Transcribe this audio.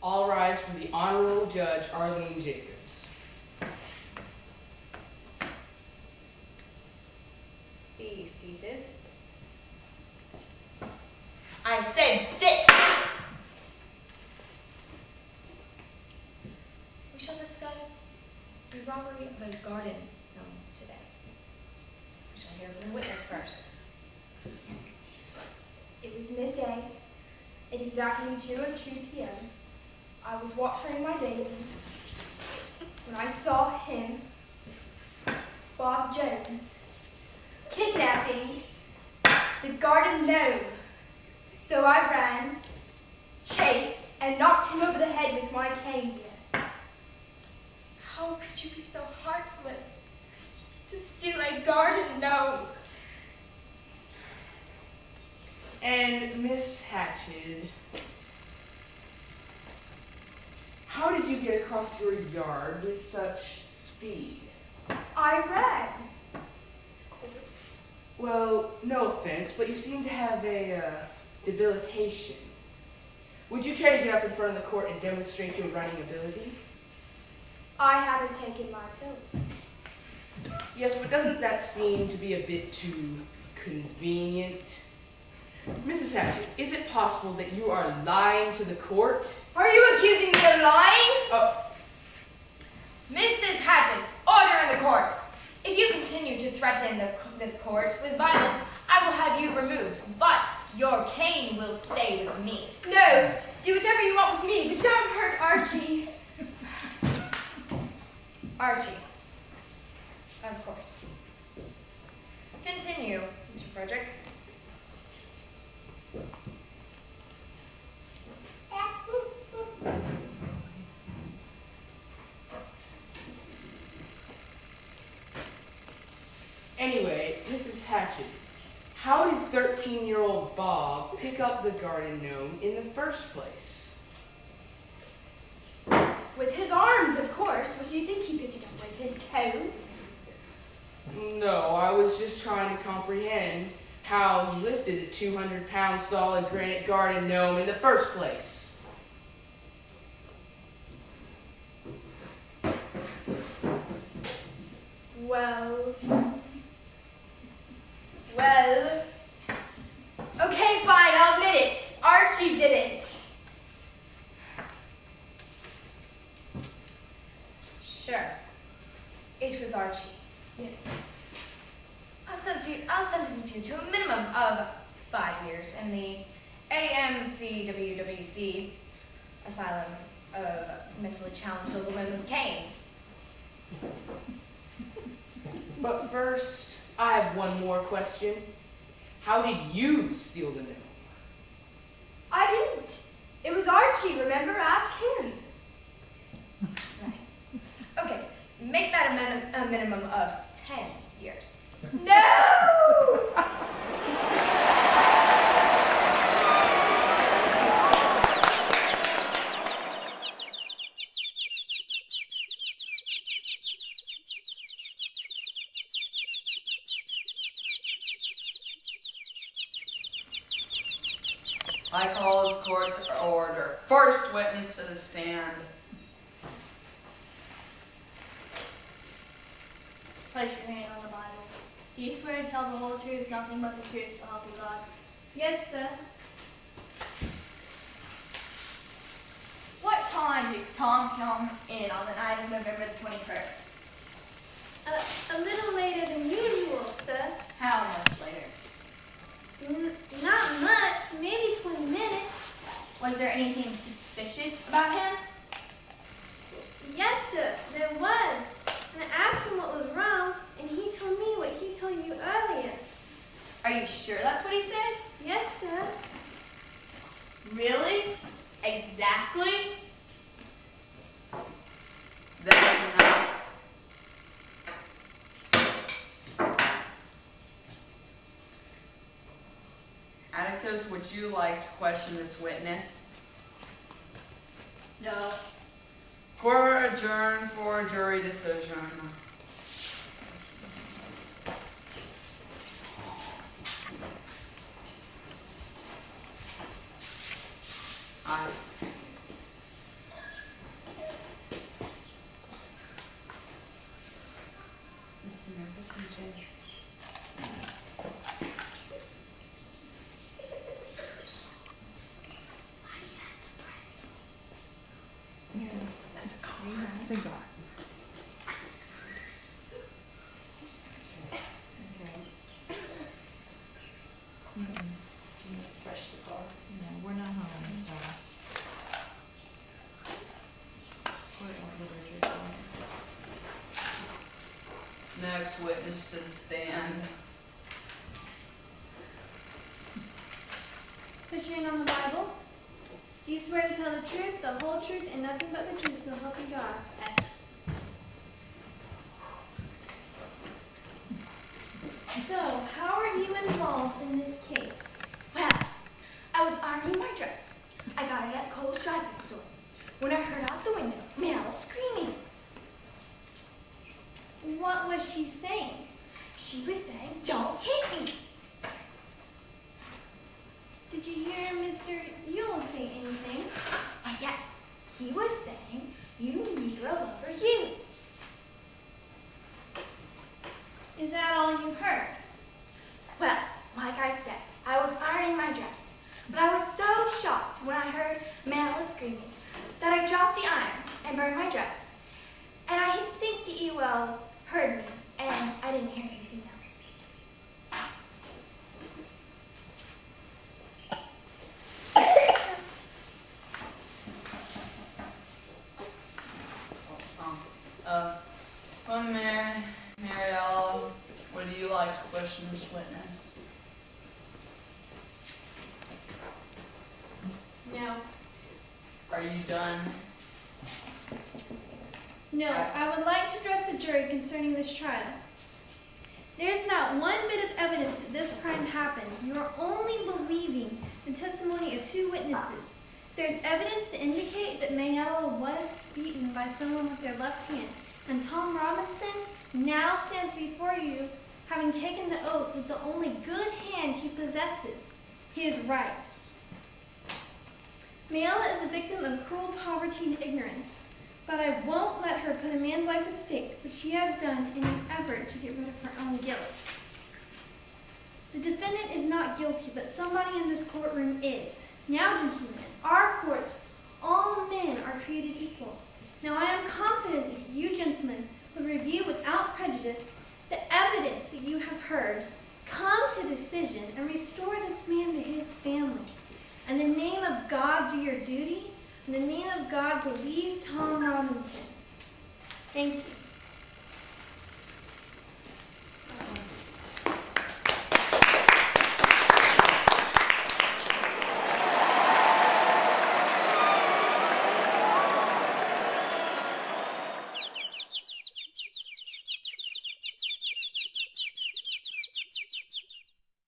All rise for the Honorable Judge Arlene Jacobs. Be seated. I said sit! We shall discuss the robbery of a garden gnome today. We shall hear from the witness first. It was midday. At exactly 2:02 p.m. I was watering my daisies when I saw him, Bob Jones, kidnapping the garden gnome. So I ran, chased, and knocked him over the head with my cane. How could you be so heartless to steal a garden gnome? And Miss Hatchet, how did you get across your yard with such speed? I ran. Of course. Well, no offense, but you seem to have a debilitation. Would you care to get up in front of the court and demonstrate your running ability? I haven't taken my pills. Yes, but doesn't that seem to be a bit too convenient? Mrs. Hatchet, is it possible that you are lying to the court? Are you accusing me of lying? Mrs. Hatchet, order in the court. If you continue to threaten this court with violence, I will have you removed, but your cane will stay with me. No, do whatever you want with me, but don't hurt Archie. Archie. Of course. Continue, Mr. Frederick. Anyway, Mrs. Hatchet, how did 13-year-old Bob pick up the garden gnome in the first place? With his arms, of course. What do you think he picked it up with? His toes? No, I was just trying to comprehend how he lifted a 200-pound solid granite garden gnome in the first place. Well, okay, fine, I'll admit it. Archie did it. Sure. It was Archie. Yes. I'll sentence you to a minimum of 5 years in the AMCWWC Asylum of Mentally Challenged Women with Canes. But first, I have one more question. How did you steal the gnome? I didn't. It was Archie, remember? Ask him. Right. Okay, make that a minimum of 10 years. No! I call this court to order. First witness to the stand. Place your hand on the Bible. Do you swear to tell the whole truth, nothing but the truth, so help you God? Yes, sir. What time did Tom come in on the night of November the 21st? A little later than usual, sir. How much later? Not much, maybe 20 minutes. Was there anything suspicious about him? Yes, sir, there was. And I asked him what was wrong, and he told me what he told you earlier. Are you sure that's what he said? Yes, sir. Really? Exactly? That's enough. Atticus, would you like to question this witness? No. Court adjourned for a jury decision. Aye. cigar. Fresh cigar. No, we're not home, so. Next witness to the stand. Put your hand on the Bible. Do you swear to tell the truth, the whole truth, and nothing but the truth, so help you God? Yes. So, how are you involved in this case? Well, I was ironing my dress. I got it at Cole's driving store when I heard out the window Meow screaming. What was she saying? She was saying, "Don't hit me." Did you hear Mr. Yule say anything? Why, yes, he was saying, "You Negro over you." Is that all you heard? Well, like I said, I was ironing my dress, but I was so shocked when I heard Meow screaming that I dropped the iron and burned my dress. And I think the Ewells heard me, and I didn't hear anything else. Well, Mariella, would you like to question this witness? No. Are you done? No, I would like to address the jury concerning this trial. There's not one bit of evidence that this crime happened. You are only believing the testimony of two witnesses. There's evidence to indicate that Mayella was beaten by someone with their left hand, and Tom Robinson now stands before you having taken the oath with the only good hand he possesses, his right. Mayella is a victim of cruel poverty and ignorance, but I won't let her put a man's life at stake, which she has done in an effort to get rid of her own guilt. The defendant is not guilty, but somebody in this courtroom is. Now, gentlemen, our courts, all men are created equal. Now, I am confident that you, gentlemen, will review without prejudice the evidence that you have heard, come to decision, and restore this man to his family. In the name of God, do your duty. In the name of God, believe Tom Robinson. Thank you.